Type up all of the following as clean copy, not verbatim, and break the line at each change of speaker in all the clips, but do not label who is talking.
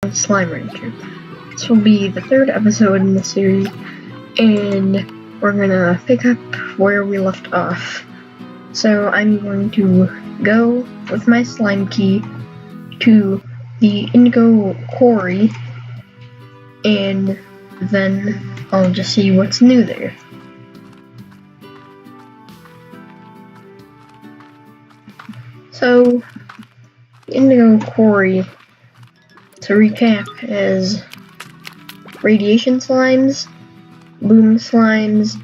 Slime Rancher. This will be the third episode in the series, and we're gonna pick up where we left off. So I'm going to go with my slime key to the Indigo Quarry, and then I'll just see what's new there. So, the Indigo Quarry, to recap, is radiation slimes, boom slimes,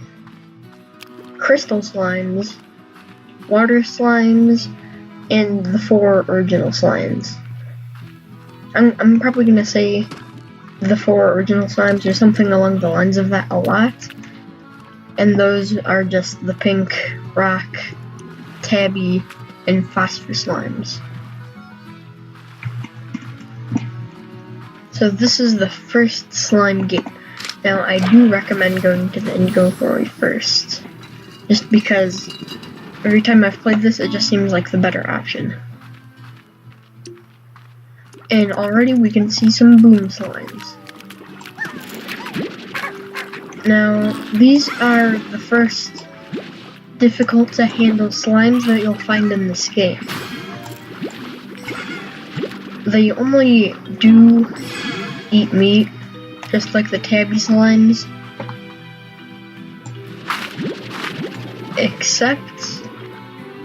crystal slimes, water slimes, and the 4 original slimes. I'm probably gonna say the 4 original slimes or something along the lines of that a lot, and those are just the pink, rock, tabby, and phosphor slimes. So this is the first slime gate. Now I do recommend going to the Indigo Quarry first, just because every time I've played this it just seems like the better option. And already we can see some boom slimes. Now these are the first difficult to handle slimes that you'll find in this game. They only do eat meat, just like the tabby slimes, except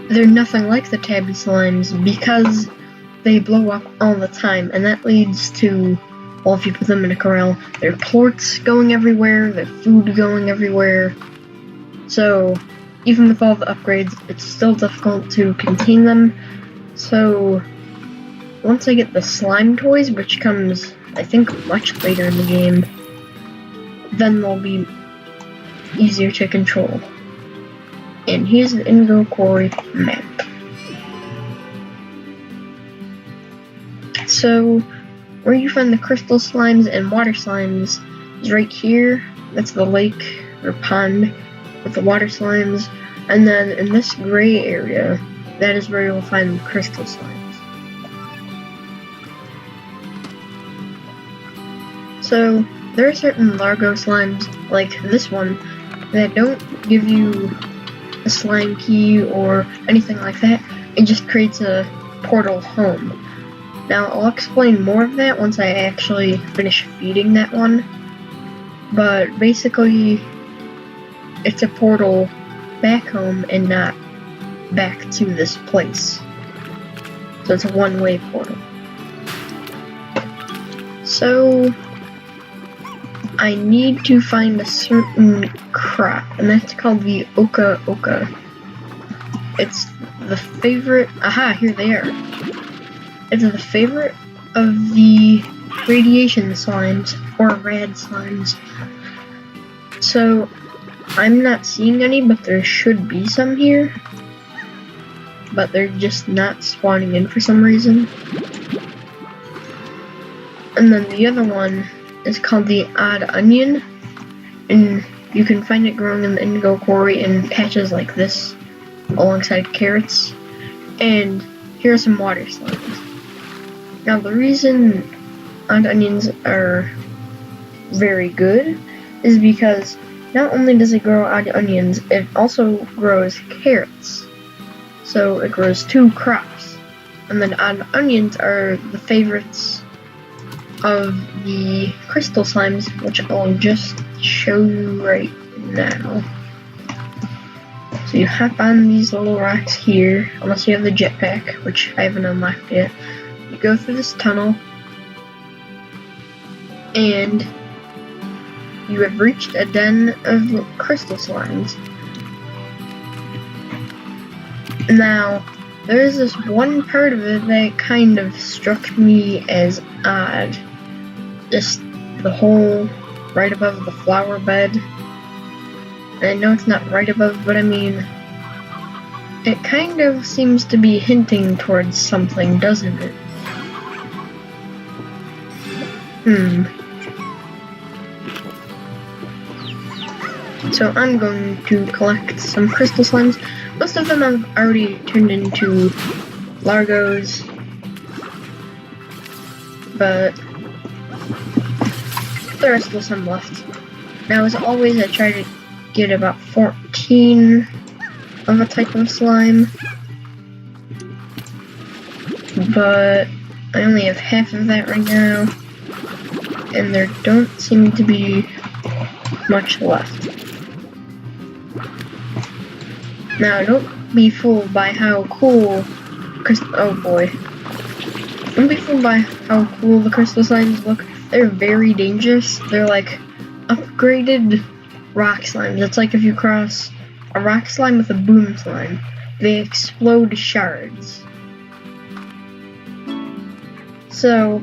they're nothing like the tabby slimes because they blow up all the time, and that leads to, well, if you put them in a corral, their plorts going everywhere, their food going everywhere. So even with all the upgrades, it's still difficult to contain them. So once I get the slime toys, which comes, I think, much later in the game, then they'll be easier to control. And here's the Indigo Quarry map. So where you find the crystal slimes and water slimes is right here. That's the lake or pond with the water slimes, and then in this gray area, that is where you'll find the crystal slimes. So there are certain Largo slimes, like this one, that don't give you a slime key or anything like that. It just creates a portal home. Now I'll explain more of that once I actually finish feeding that one, but basically it's a portal back home and not back to this place. So it's a one-way portal. So I need to find a certain crop, and that's called the Oka Oka. It's the favorite, aha, here they are. It's the favorite of the radiation slimes, or rad slimes. So I'm not seeing any, but there should be some here. But they're just not spawning in for some reason. And then the other one is called the Odd Onion, and you can find it growing in the Indigo Quarry in patches like this, alongside carrots. And here are some water slimes. Now the reason Odd Onions are very good is because not only does it grow odd onions, it also grows carrots. So it grows 2 crops. And then odd onions are the favorites of the crystal slimes, which I'll just show you right now. So you hop on these little rocks here, unless you have the jetpack, which I haven't unlocked yet. You go through this tunnel, and you have reached a den of crystal slimes. Now, there is this one part of it that kind of struck me as odd. Just the hole right above the flower bed. And I know it's not right above, but I mean, it kind of seems to be hinting towards something, doesn't it? So I'm going to collect some crystal slimes. Most of them I've already turned into Largos, but there are still some left. Now, as always, I try to get about 14 of a type of slime, but I only have half of that right now, and there don't seem to be much left. Now, don't be fooled by how cool oh boy. Don't be fooled by how cool the crystal slimes look. They're very dangerous. They're like upgraded rock slimes. It's like if you cross a rock slime with a boom slime. They explode shards. So,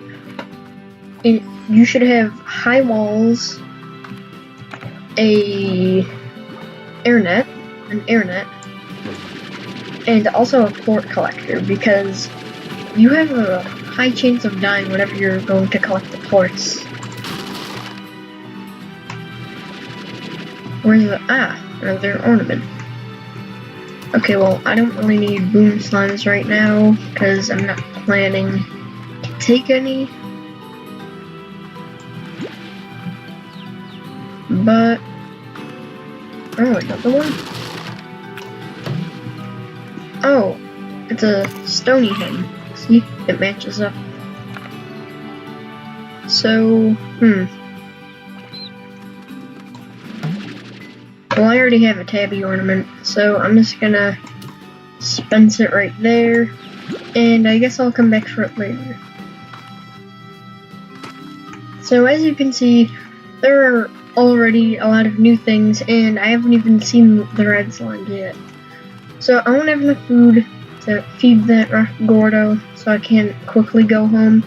you should have high walls, an air net, and also a plort collector, because you have a high chance of dying whenever you're going to collect the plorts. Where's the another ornament. Okay, well, I don't really need boom slimes right now because I'm not planning to take any. But oh, another one. Oh, it's a stony hen. See, it matches up. So, well, I already have a tabby ornament, so I'm just gonna dispense it right there, and I guess I'll come back for it later. So as you can see, there are already a lot of new things, and I haven't even seen the red slimes yet. So I won't have enough food to feed that rock Gordo, so I can't quickly go home.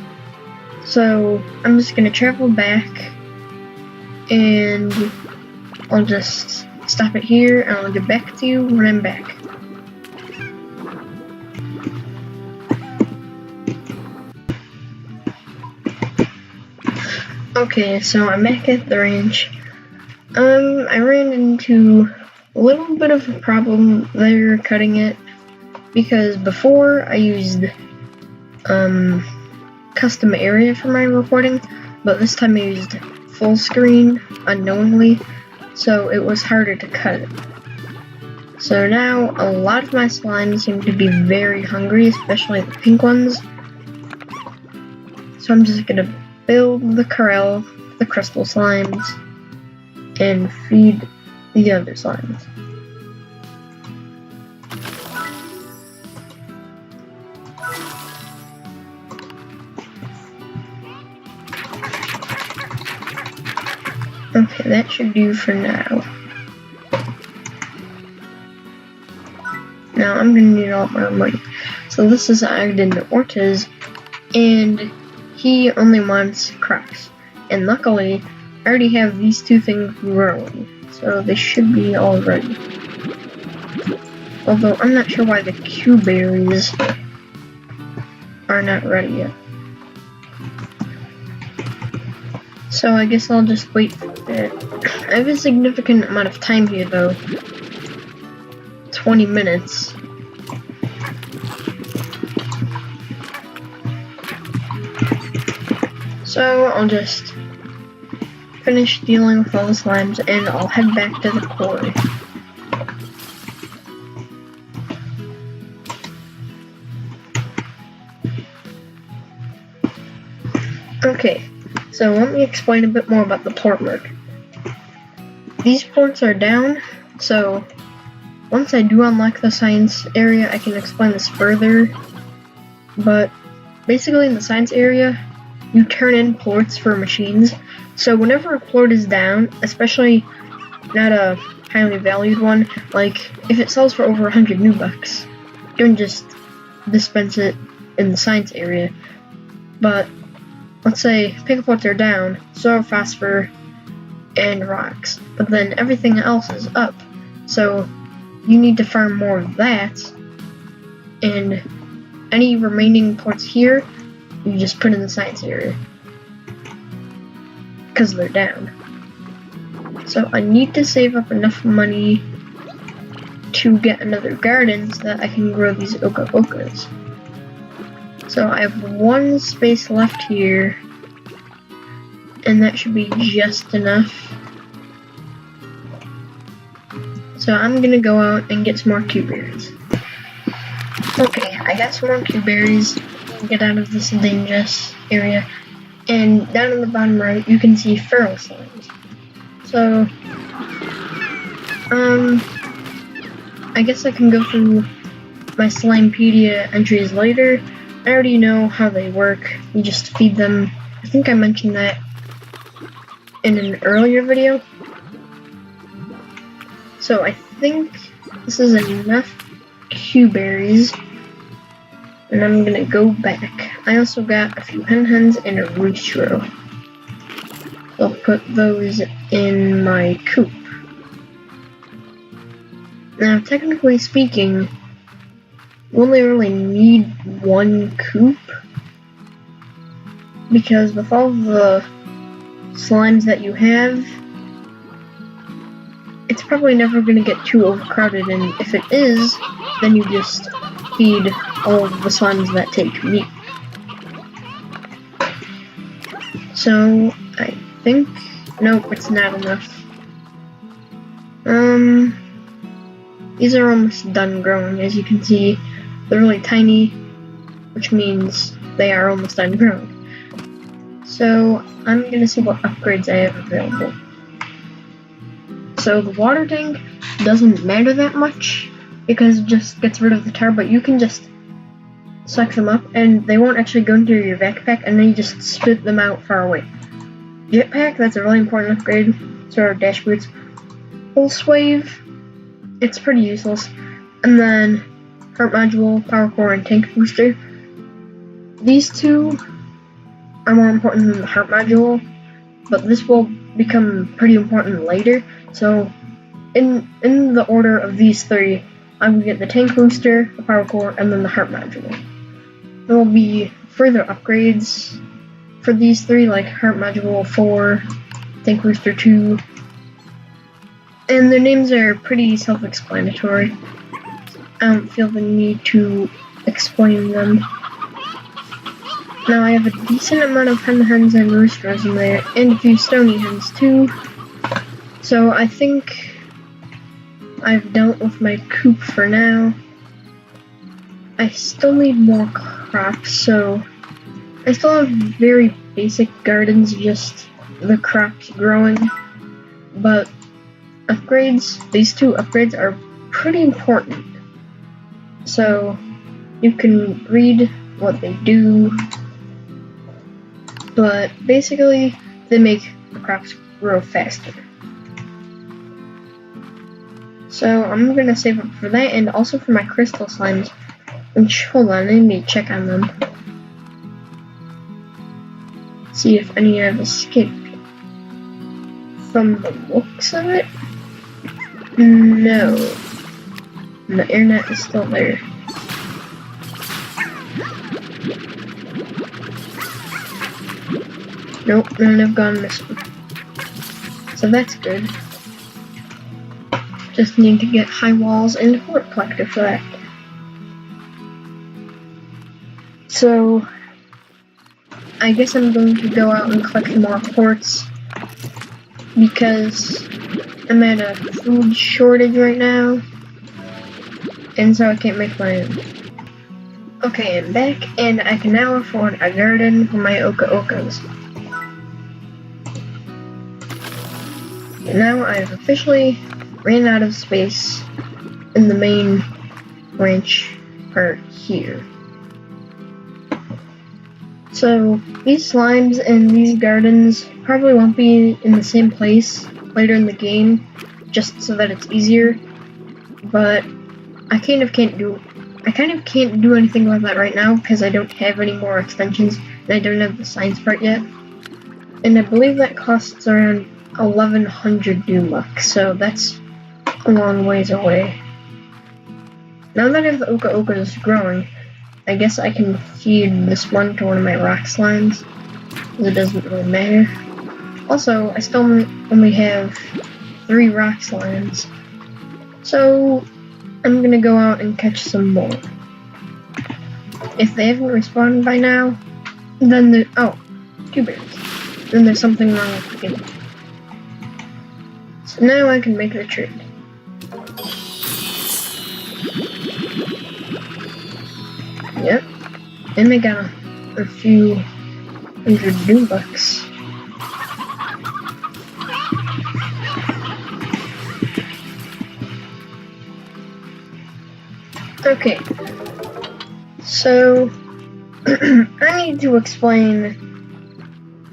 So I'm just gonna travel back, and I'll just stop it here, and I'll get back to you when I'm back. Okay, so I'm back at the ranch. I ran into a little bit of a problem there cutting it, because before I used custom area for my recording, but this time I used full screen unknowingly, so it was harder to cut it. So now a lot of my slimes seem to be very hungry, especially the pink ones. So I'm just gonna build the corral, the crystal slimes, and feed the other slimes. Okay, that should do for now. Now I'm gonna need a lot more money. So this is Ogden Ortiz, and he only wants crops. And luckily, I already have these two things growing, so they should be all ready. Although I'm not sure why the Q berries are not ready yet. So I guess I'll just wait for that. I have a significant amount of time here though. 20 minutes. So I'll just finish dealing with all the slimes and I'll head back to the quarry. Okay, so let me explain a bit more about the plort work. These plorts are down, so once I do unlock the science area, I can explain this further. But basically in the science area, you turn in plorts for machines. So whenever a plort is down, especially not a highly valued one, like if it sells for over 100 new bucks, you can just dispense it in the science area. But let's say pink plorts are down, so are phosphor and rocks, but then everything else is up. So you need to farm more of that, and any remaining plorts here, you just put in the science area, because they're down. So I need to save up enough money to get another garden so that I can grow these oka-okas. So I have one space left here, and that should be just enough. So I'm gonna go out and get some more Q berries. Okay, I got some more Q berries. Get out of this dangerous area, and down in the bottom right you can see feral slimes. So I guess I can go through my Slimepedia entries later. I already know how they work. You just feed them. I think I mentioned that in an earlier video. So I think this is enough Q berries, and I'm gonna go back. I also got a few hen-hens and a roostro. I'll put those in my coop. Now, technically speaking, you only really need one coop, because with all the slimes that you have, it's probably never going to get too overcrowded, and if it is, then you just feed all of the slimes that take meat. So, I think, nope, it's not enough. These are almost done growing. As you can see, they're really tiny, which means they are almost done growing. So, I'm gonna see what upgrades I have available. So, the water tank doesn't matter that much, because it just gets rid of the tar, but you can just suck them up, and they won't actually go into your backpack, and then you just spit them out far away. Jetpack, that's a really important upgrade. So are dash boots. Full swave, it's pretty useless. And then heart module, power core, and tank booster. These two are more important than the heart module, but this will become pretty important later. So in the order of these three, I will get the tank booster, the power core, and then the heart module. There will be further upgrades for these three, like heart module 4, tank booster 2, and their names are pretty self-explanatory. I don't feel the need to explain them. Now I have a decent amount of hen-hens and roosters in there, and a few stony hens too. So I think I've dealt with my coop for now. I still need more crops, so I still have very basic gardens, just the crops growing. But upgrades, these two upgrades are pretty important. So you can read what they do, but basically they make the crops grow faster. So I'm gonna save up for that, and also for my crystal slimes. Which, hold on, I need to check on them. See if any have escaped. From the looks of it, no. And the internet is still there. Nope, none have gone missing. So that's good. Just need to get high walls and a fort collector for that. So, I guess I'm going to go out and collect more quartz, because I'm at a food shortage right now, and so I can't make my own. Okay, I'm back, and I can now afford a garden for my oka-okas. And now I've officially ran out of space in the main ranch part here. So, these slimes and these gardens probably won't be in the same place later in the game, just so that it's easier, but I kind of can't do anything about that right now, because I don't have any more extensions, and I don't have the science part yet. And I believe that costs around 1100 new bucks, so that's a long ways away. Now that I have the oka-okas growing, I guess I can feed this one to one of my rock slimes, because it doesn't really matter. Also, I still only have 3 rock slimes, so I'm gonna go out and catch some more. If they haven't respawned by now, then oh, 2 berries. then there's something wrong with the game. So now I can make the trade. Yep, and I got a few hundred new bucks. Okay, so I need to explain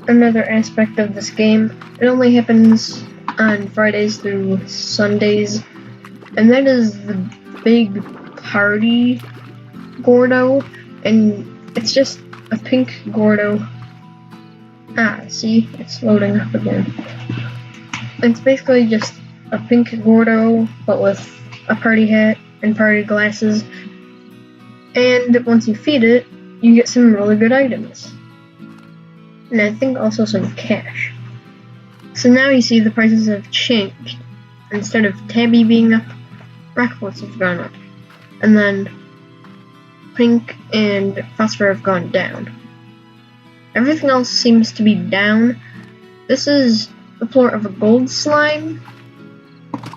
another aspect of this game. It only happens on Fridays through Sundays, and that is the big party Gordo, and it's just a pink Gordo. Ah, see, it's loading up again. It's basically just a pink Gordo, but with a party hat and party glasses, and once you feed it, you get some really good items. And I think also some cash. So now you see the prices have changed. Instead of Tabby being up, Rockforts have gone up. And then Pink and Phosphor have gone down. Everything else seems to be down. This is the plort of a gold slime.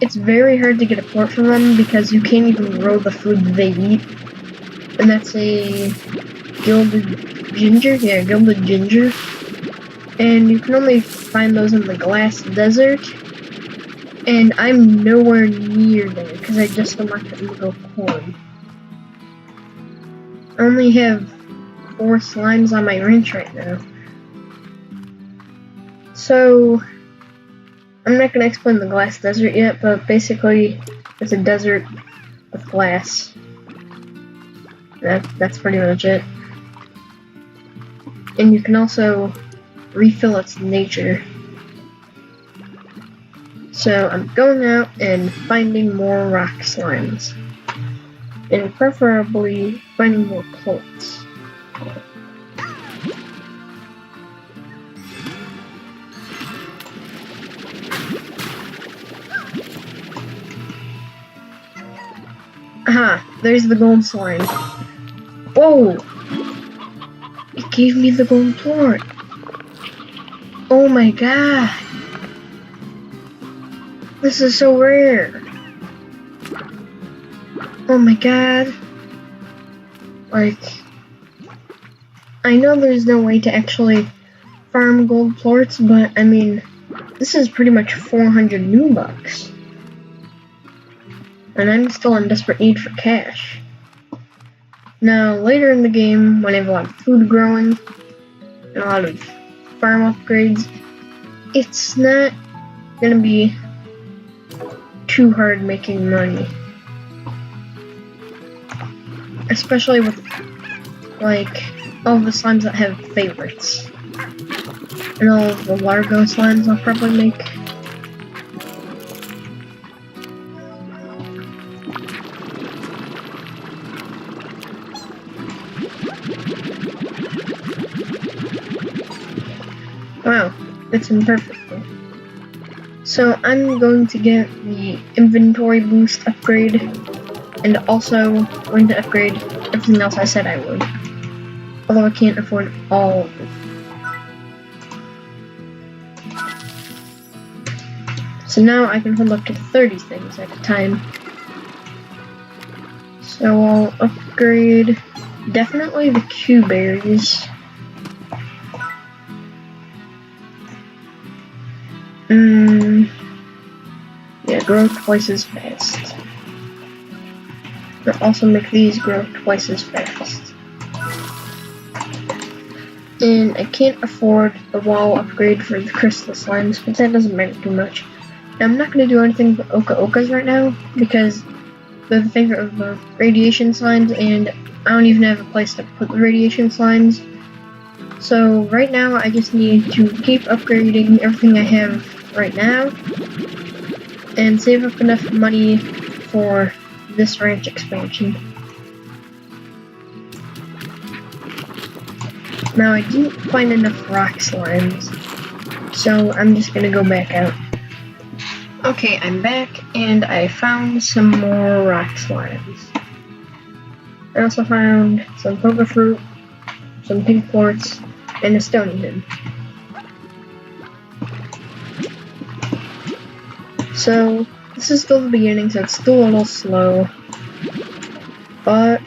It's very hard to get a plort from them because you can't even grow the food they eat. And that's a gilded ginger? Yeah, gilded ginger. And you can only find those in the glass desert. And I'm nowhere near there because I just unlocked the indigo corn. I only have 4 slimes on my ranch right now. So I'm not going to explain the glass desert yet, but basically it's a desert with glass. That's pretty much it. And you can also refill its nature. So I'm going out and finding more rock slimes. And preferably finding more plorts. Aha, there's the gold slime. Whoa! It gave me the gold plort. Oh my god. This is so rare. Oh my god. Like, I know there's no way to actually farm gold plorts, but I mean, this is pretty much 400 new bucks. And I'm still in desperate need for cash. Now, later in the game, when I have a lot of food growing, and a lot of farm upgrades, it's not gonna be too hard making money. Especially with, like, all the slimes that have favorites. And all of the Largo slimes I'll probably make. Wow, it's imperfectly. So I'm going to get the inventory boost upgrade, and also going to upgrade everything else I said I would. Although I can't afford all of it. So now I can hold up to 30 things at a time. So I'll upgrade definitely the Q berries. Yeah, grow twice as fast. I'll also make these grow twice as fast. And I can't afford the wall upgrade for the crystal slimes, but that doesn't matter too much. Now, I'm not going to do anything with Oka Okas right now, because they're the favorite of the radiation slimes, and I don't even have a place to put the radiation slimes. So right now, I just need to keep upgrading everything I have right now, and save up enough money for this ranch expansion. Now, I didn't find enough rock slimes, so I'm just gonna go back out. Okay, I'm back, and I found some more rock slimes. I also found some poker fruit, some pink plorts, and a stony hen. So this is still the beginning, so it's still a little slow, but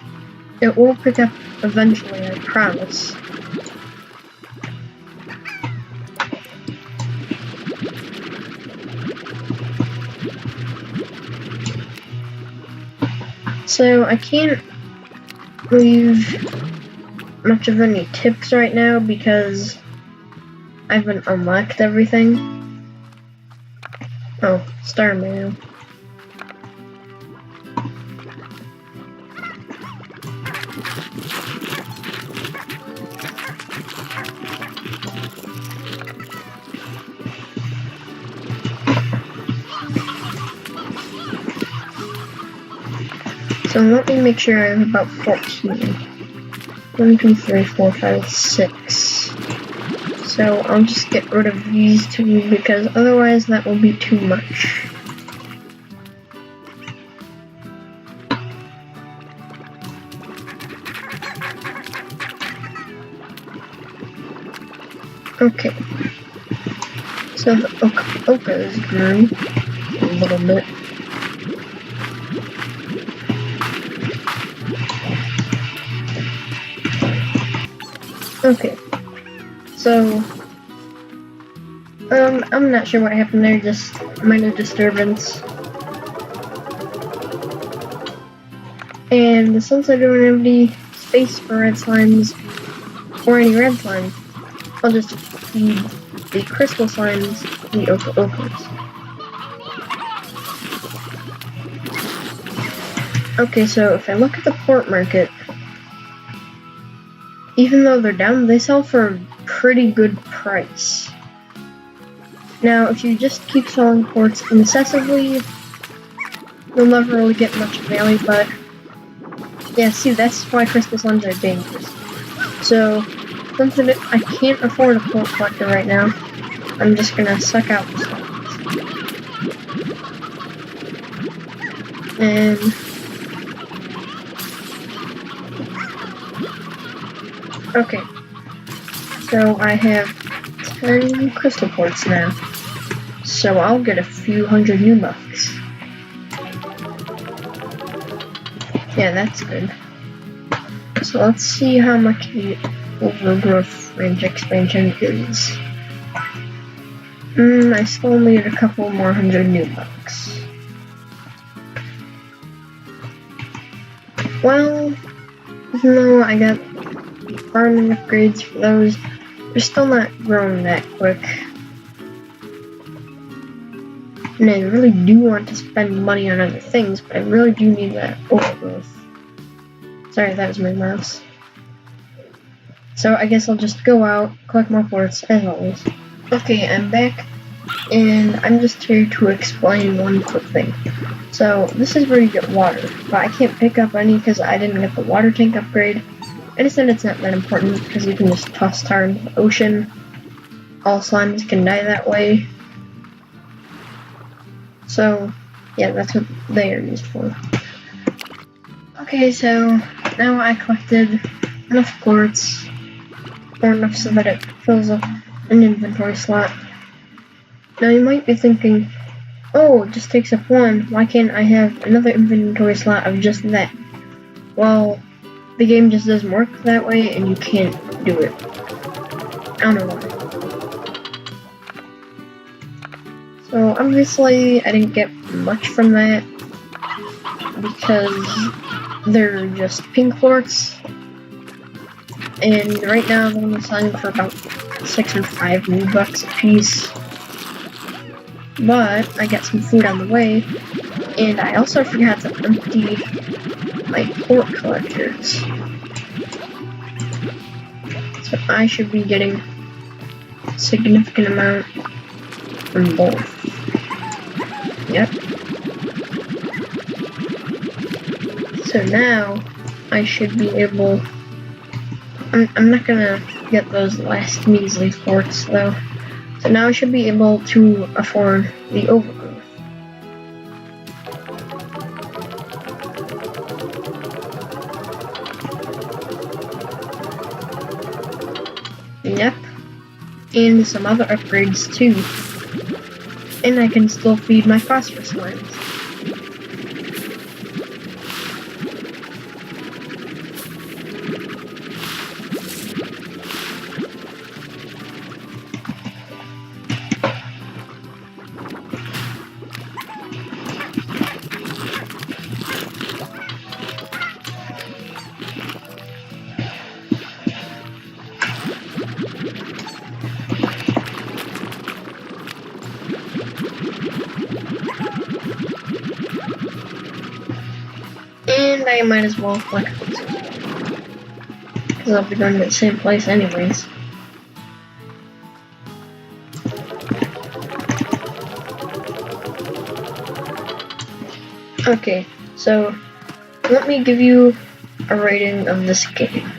it will pick up eventually, I promise. So I can't leave much of any tips right now because I haven't unlocked everything. Oh, star mail. So let me make sure I have about 14. 1, 2, 3, 4, 5, 6. So I'll just get rid of these two because otherwise that will be too much. Okay. So the ochres grew a little bit. Okay, so, I'm not sure what happened there, just minor disturbance. And since I don't have any space for red slimes, or any red slime, I'll just feed the crystal slimes the ochres. Okay, so if I look at the port market, even though they're down, they sell for a pretty good price. Now, if you just keep selling ports incessantly, you'll never really get much value, but yeah, see, that's why crystal slimes are dangerous. So, since I can't afford a port collector right now, I'm just gonna suck out the slimes. And okay, so I have 10 crystal ports now, so I'll get a few hundred new bucks. Yeah, that's good. So let's see how much the overgrowth range expansion is. I still need a couple more hundred new bucks. Well, even though I got farming upgrades for those, they're still not growing that quick. And I really do want to spend money on other things, but I really do need that overgrowth. Sorry, that was my mouse. So I guess I'll just go out, collect more ports, as always. Okay, I'm back, and I'm just here to explain one quick thing. So, this is where you get water, but I can't pick up any because I didn't get the water tank upgrade. I just said it's not that important because you can just toss tar into the ocean. All slimes can die that way. So, yeah, that's what they are used for. Okay, so now I collected enough quartz, or enough so that it fills up an inventory slot. Now you might be thinking, oh, it just takes up one, why can't I have another inventory slot of just that? Well, the game just doesn't work that way and you can't do it. I don't know why. So obviously I didn't get much from that because they're just pink quartz. And right now they're only selling for about 6 or 5 new bucks a piece. But I got some food on the way, and I also forgot to empty my port collectors. So I should be getting a significant amount from both. Yep. So now I should be able. I'm not gonna get those last measly ports though. So now I should be able to afford the overgrowth. Yep. And some other upgrades too. And I can still feed my phosphorus slimes. And I might as well collect these, because I'll be going to the same place anyways. Okay, so let me give you a rating of this game.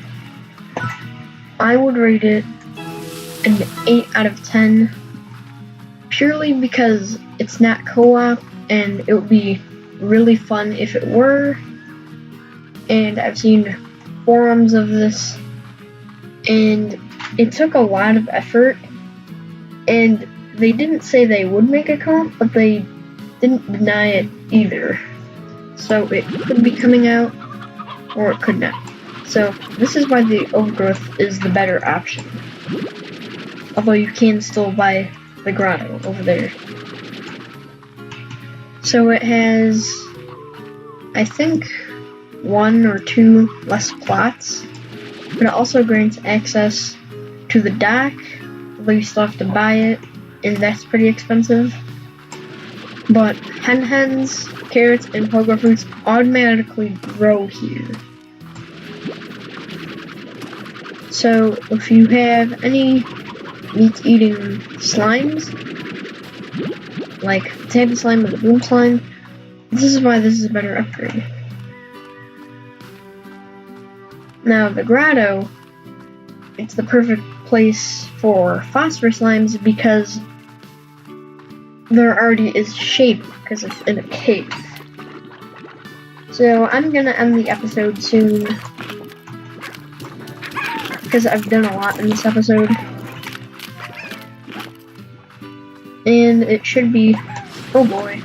I would rate it an 8 out of 10, purely because it's not co-op, and it would be really fun if it were. And I've seen forums of this, and it took a lot of effort, and they didn't say they would make a co-op, but they didn't deny it either. So it could be coming out, or it could not. So this is why the Overgrowth is the better option. Although you can still buy the grotto over there. So it has, I think, 1 or 2 less plots, but it also grants access to the dock, although you still have to buy it, and that's pretty expensive. But hens, carrots, and pogo fruits automatically grow here. So if you have any meat-eating slimes, like the table slime or the boom slime, this is why this is a better upgrade. Now the grotto, it's the perfect place for phosphorus slimes because there already is shade because it's in a cave. So I'm gonna end the episode soon because I've done a lot in this episode. And it should be, oh boy,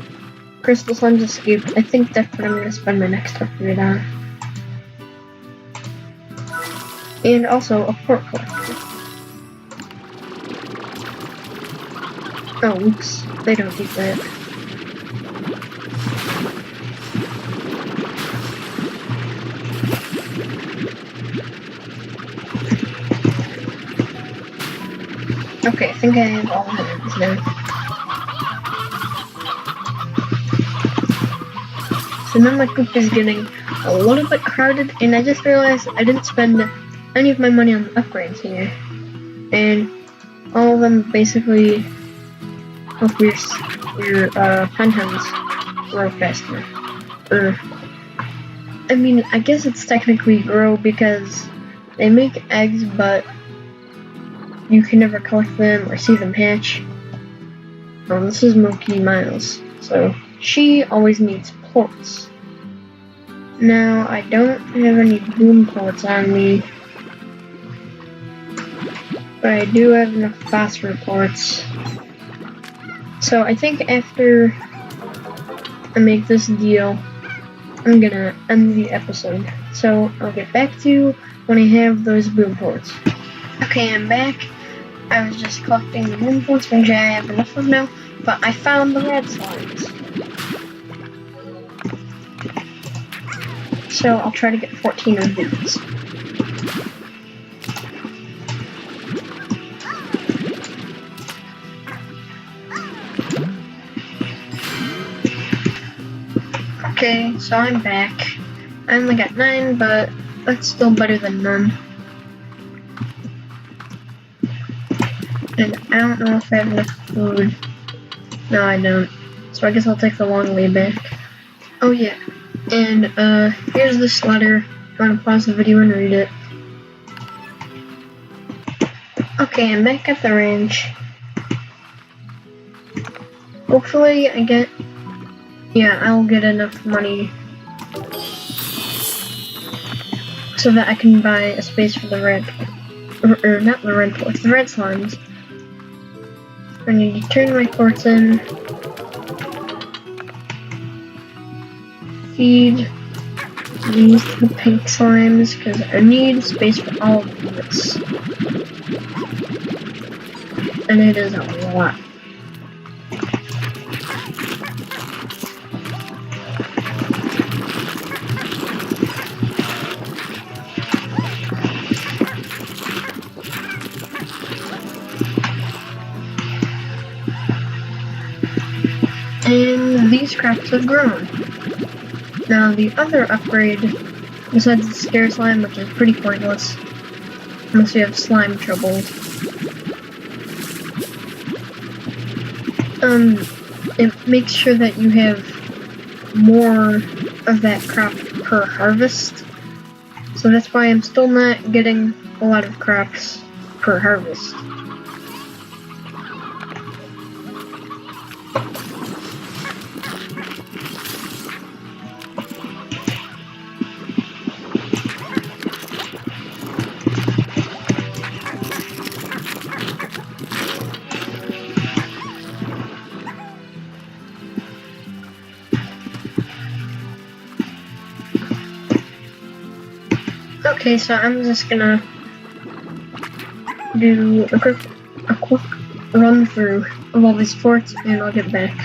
crystal slimes escaped. I think that's what I'm gonna spend my next upgrade on. And also a port collector. Oh, oops, they don't eat that. Okay, I think I have all the hands now. So now my coop is getting a little bit crowded, and I just realized I didn't spend any of my money on upgrades here. And all of them basically help your hens grow faster. I mean, I guess it's technically grow because they make eggs, but you can never collect them or see them hatch. This is Milky Miles, so she always needs ports. Now, I don't have any boom ports on me, but I do have enough phosphor ports. So I think after I make this deal, I'm gonna end the episode. So I'll get back to you when I have those boom ports. Okay, I'm back. I was just collecting the boom ports, which I have enough of now, but I found the red slimes. So I'll try to get 14 of these. Okay, so I'm back. I only got 9, but that's still better than none. And I don't know if I have enough food. No, I don't. So I guess I'll take the long way back. Oh yeah. And here's this letter. If you want to pause the video and read it. Okay, I'm back at the ranch. Hopefully I get, I'll get enough money so that I can buy a space for the red, or not the red ports, the red slimes. I need to turn my quartz in. Feed these to the pink slimes because I need space for all of this. And it is a lot. And these crops have grown. Now the other upgrade, besides the scare slime, which is pretty pointless, unless you have slime troubles, it makes sure that you have more of that crop per harvest. So that's why I'm still not getting a lot of crops per harvest. Okay, so I'm just gonna do a quick run through of all these forts and I'll get back.